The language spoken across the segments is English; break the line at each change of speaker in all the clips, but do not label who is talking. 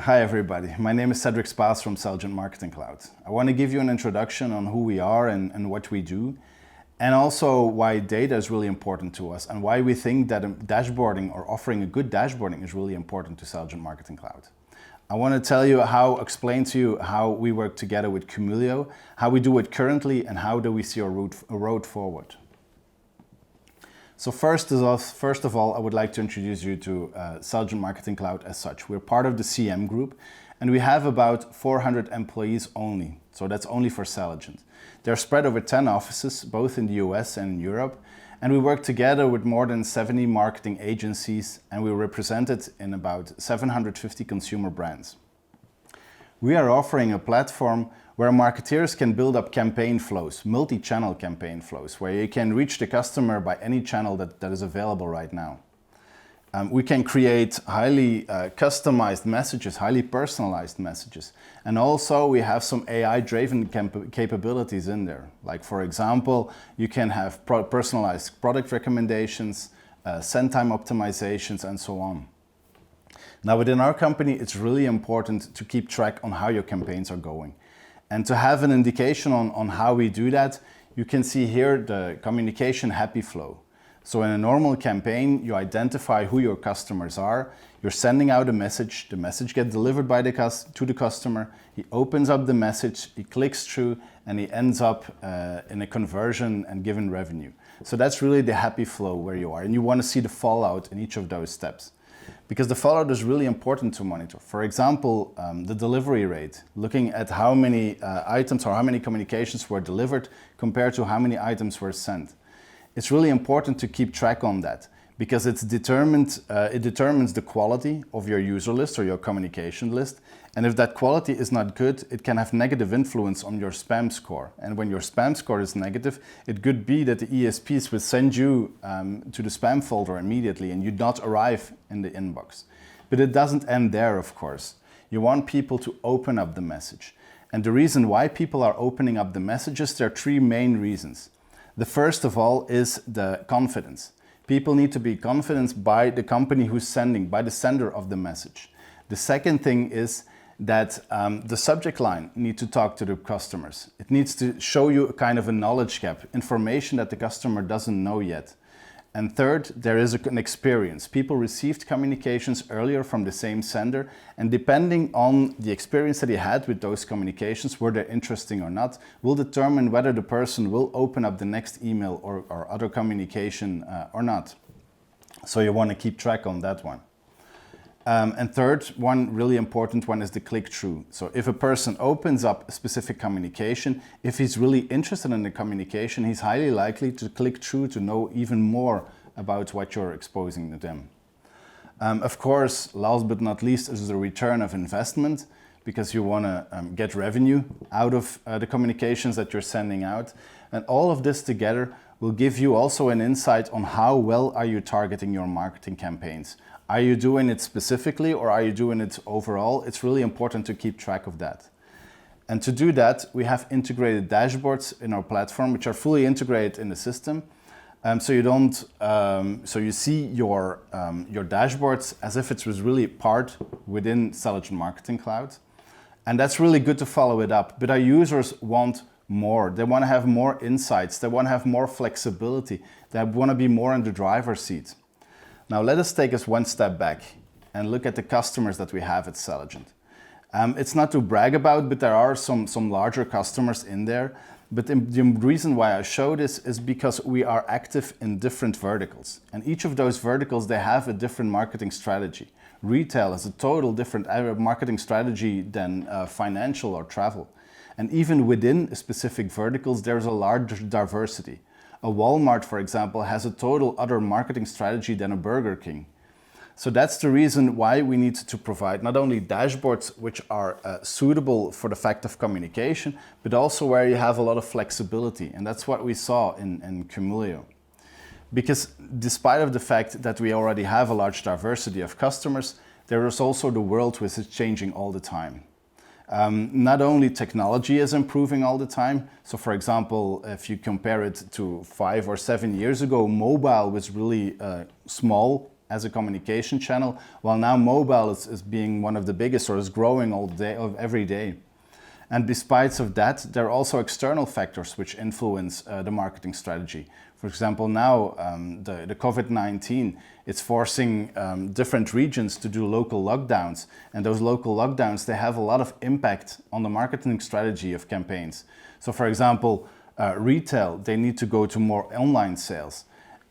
Hi everybody, my name is Cedric Spaas from Selligent Marketing Cloud. I want to give you an introduction on who we are and what we do, and also why data is really important to us and why we think that dashboarding or offering a good dashboarding is really important to Selligent Marketing Cloud. I want to tell you explain to you how we work together with Cumul, how we do it currently, and how do we see a road forward. So first of all, I would like to introduce you to Selligent Marketing Cloud as such. We're part of the CM group, and we have about 400 employees only. So that's only for Selligent. They're spread over 10 offices, both in the US and in Europe, and we work together with more than 70 marketing agencies, and we're represented in about 750 consumer brands. We are offering a platform where marketeers can build up campaign flows, multi-channel campaign flows, where you can reach the customer by any channel that is available right now. We can create highly customized messages, highly personalized messages. And also we have some AI-driven capabilities in there. Like for example, you can have personalized product recommendations, send time optimizations, and so on. Now within our company, it's really important to keep track on how your campaigns are going. And to have an indication on how we do that, you can see here the communication happy flow. So in a normal campaign, you identify who your customers are, you're sending out a message, the message gets delivered to the customer, he opens up the message, he clicks through, and he ends up in a conversion and given revenue. So that's really the happy flow where you are, and you want to see the fallout in each of those steps. Because the fallout is really important to monitor. For example, the delivery rate, looking at how many items or how many communications were delivered compared to how many items were sent. It's really important to keep track on that because it determines the quality of your user list or your communication list. And if that quality is not good, it can have negative influence on your spam score. And when your spam score is negative, it could be that the ESPs will send you to the spam folder immediately and you not arrive in the inbox. But it doesn't end there, of course. You want people to open up the message. And the reason why people are opening up the messages, there are three main reasons. The first of all is the confidence. People need to be confident by the company who's sending, by the sender of the message. The second thing is that the subject line needs to talk to the customers. It needs to show you a kind of a knowledge gap, information that the customer doesn't know yet. And third, there is an experience. People received communications earlier from the same sender, and depending on the experience that he had with those communications, were they interesting or not, will determine whether the person will open up the next email or other communication or not. So you want to keep track on that one. And third, one really important one is the click-through. So if a person opens up a specific communication, if he's really interested in the communication, he's highly likely to click through to know even more about what you're exposing to them. Of course, last but not least is the return of investment, because you want to get revenue out of the communications that you're sending out. And all of this together will give you also an insight on how well are you targeting your marketing campaigns. Are you doing it specifically or are you doing it overall? It's really important to keep track of that. And to do that, we have integrated dashboards in our platform, which are fully integrated in the system. So you see your dashboards as if it was really part within Selligent Marketing Cloud. And that's really good to follow it up. But our users want more. They want to have more insights. They want to have more flexibility. They want to be more in the driver's seat. Now let us take us one step back and look at the customers that we have at Selligent. It's not to brag about, but there are some larger customers in there. But the reason why I show this is because we are active in different verticals. And each of those verticals, they have a different marketing strategy. Retail has a total different marketing strategy than financial or travel. And even within specific verticals, there's a large diversity. A Walmart, for example, has a total other marketing strategy than a Burger King. So that's the reason why we need to provide not only dashboards which are suitable for the fact of communication, but also where you have a lot of flexibility. And that's what we saw in Cumul. Because despite of the fact that we already have a large diversity of customers, there is also the world which is changing all the time. Not only technology is improving all the time. So for example, if you compare it to 5 or 7 years ago, mobile was really small as a communication channel, while now mobile is being one of the biggest, or is growing all day, every day. And despite of that, there are also external factors which influence the marketing strategy. For example, now the COVID-19, it's forcing different regions to do local lockdowns. And those local lockdowns, they have a lot of impact on the marketing strategy of campaigns. So for example, retail, they need to go to more online sales.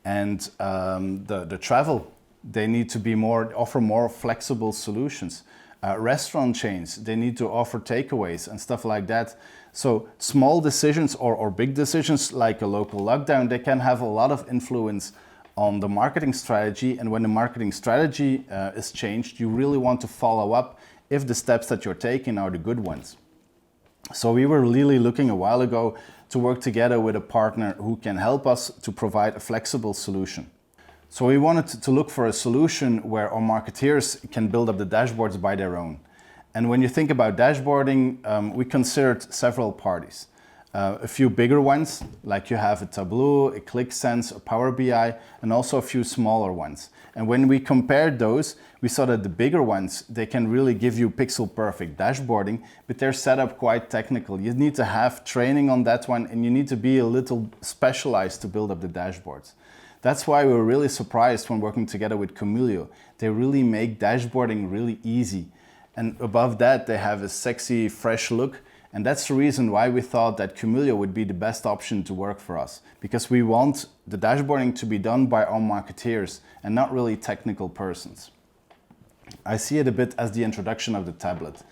And the travel, they need to be offer more flexible solutions. Restaurant chains, they need to offer takeaways and stuff like that. So small decisions or big decisions like a local lockdown, they can have a lot of influence on the marketing strategy. And when the marketing strategy is changed, you really want to follow up if the steps that you're taking are the good ones. So we were really looking a while ago to work together with a partner who can help us to provide a flexible solution. So we wanted to look for a solution where our marketeers can build up the dashboards by their own. And when you think about dashboarding, we considered several parties. A few bigger ones, like you have a Tableau, a ClickSense, a Power BI, and also a few smaller ones. And when we compared those, we saw that the bigger ones, they can really give you pixel perfect dashboarding, but they're set up quite technical. You need to have training on that one, and you need to be a little specialized to build up the dashboards. That's why we were really surprised when working together with Cumul. They really make dashboarding really easy. And above that, they have a sexy, fresh look. And that's the reason why we thought that Cumul would be the best option to work for us. Because we want the dashboarding to be done by our marketeers and not really technical persons. I see it a bit as the introduction of the tablet.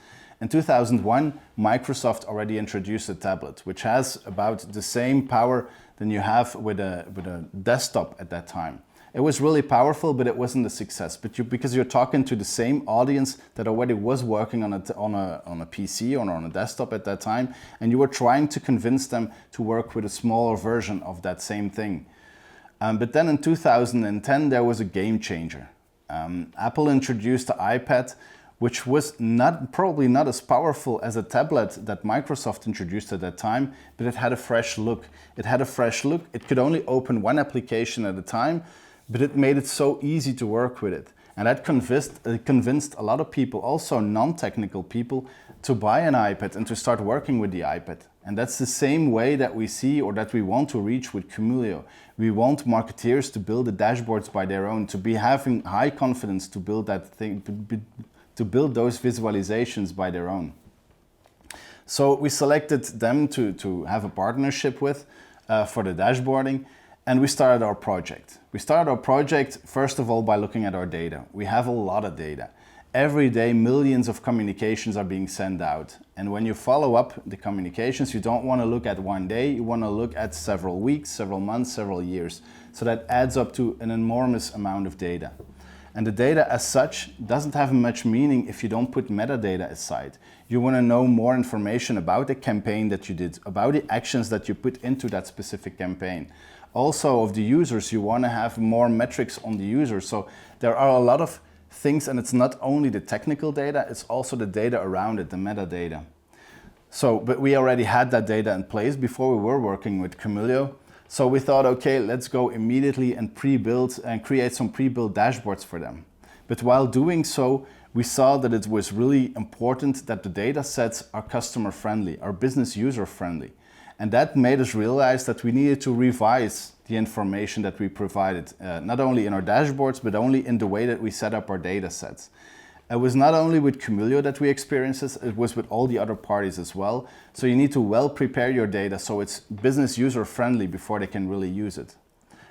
In 2001, Microsoft already introduced a tablet, which has about the same power than you have with a desktop at that time. It was really powerful, but it wasn't a success. Because you're talking to the same audience that already was working on a PC or on a desktop at that time, and you were trying to convince them to work with a smaller version of that same thing. But then in 2010, there was a game changer. Apple introduced the iPad, which was probably not as powerful as a tablet that Microsoft introduced at that time, but it had a fresh look. It could only open one application at a time, but it made it so easy to work with it. And that convinced a lot of people, also non-technical people, to buy an iPad and to start working with the iPad. And that's the same way that we see, or that we want to reach with Cumul. We want marketeers to build the dashboards by their own, to be having high confidence to build that thing, to build those visualizations by their own. So we selected them to have a partnership with for the dashboarding, and we started our project. We started our project first of all by looking at our data. We have a lot of data. Every day, millions of communications are being sent out. And when you follow up the communications, you don't want to look at one day, you want to look at several weeks, several months, several years. So that adds up to an enormous amount of data. And the data as such doesn't have much meaning if you don't put metadata aside. You want to know more information about the campaign that you did, about the actions that you put into that specific campaign. Also of the users, you want to have more metrics on the users. So there are a lot of things, and it's not only the technical data, it's also the data around it, the metadata. So, but we already had that data in place before we were working with Cumul. So we thought, okay, let's go immediately and pre-build and create some pre-built dashboards for them. But while doing so, we saw that it was really important that the data sets are customer friendly, are business user friendly. And that made us realize that we needed to revise the information that we provided, not only in our dashboards, but only in the way that we set up our data sets. It was not only with Cumul that we experienced this, it was with all the other parties as well. So you need to well prepare your data so it's business user friendly before they can really use it.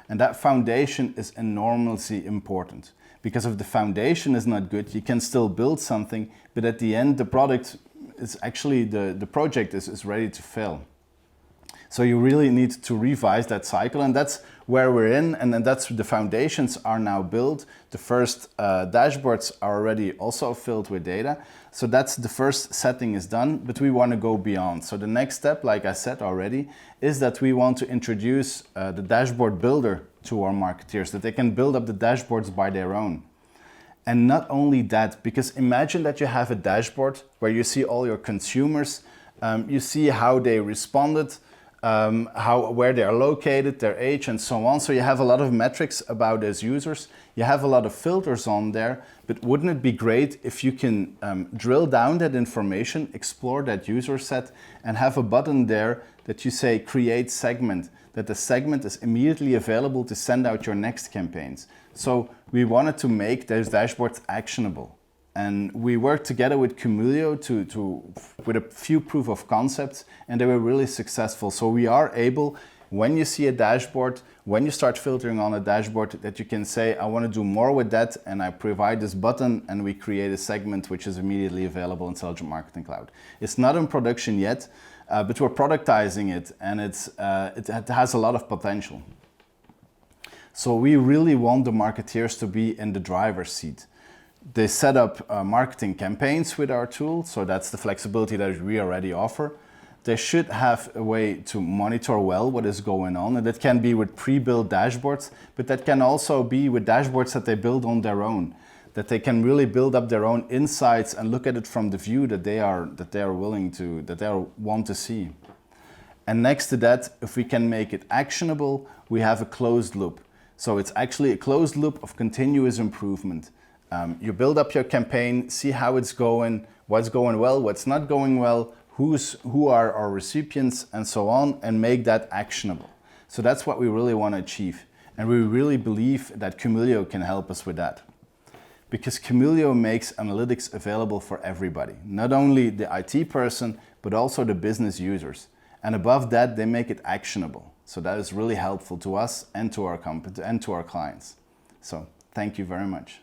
And that foundation is enormously important, because if the foundation is not good, you can still build something, but at the end the product is actually, the project is ready to fail. So you really need to revise that cycle, and that's where we're in, and then that's the foundations are now built. The first dashboards are already also filled with data. So that's the first setting is done, but we want to go beyond. So the next step, like I said already, is that we want to introduce the dashboard builder to our marketeers, that they can build up the dashboards by their own. And not only that, because imagine that you have a dashboard where you see all your consumers, you see how they responded, where they are located, their age, and so on. So you have a lot of metrics about those users. You have a lot of filters on there, but wouldn't it be great if you can drill down that information, explore that user set, and have a button there that you say create segment, that the segment is immediately available to send out your next campaigns. So we wanted to make those dashboards actionable. And we worked together with Cumul with a few proof of concepts, and they were really successful. So we are able, when you see a dashboard, when you start filtering on a dashboard, that you can say, I want to do more with that, and I provide this button, and we create a segment which is immediately available in Selligent Marketing Cloud. It's not in production yet, but we're productizing it, and it has a lot of potential. So we really want the marketeers to be in the driver's seat. They set up marketing campaigns with our tool, so that's the flexibility that we already offer. They should have a way to monitor well what is going on, and that can be with pre-built dashboards, but that can also be with dashboards that they build on their own, that they can really build up their own insights and look at it from the view that they want to see. And next to that, if we can make it actionable, we have a closed loop. So it's actually a closed loop of continuous improvement. You build up your campaign, see how it's going, what's going well, what's not going well, who are our recipients, and so on, and make that actionable. So that's what we really want to achieve. And we really believe that Cumul can help us with that. Because Cumul makes analytics available for everybody, not only the IT person, but also the business users. And above that, they make it actionable. So that is really helpful to us and to our company and to our clients. So thank you very much.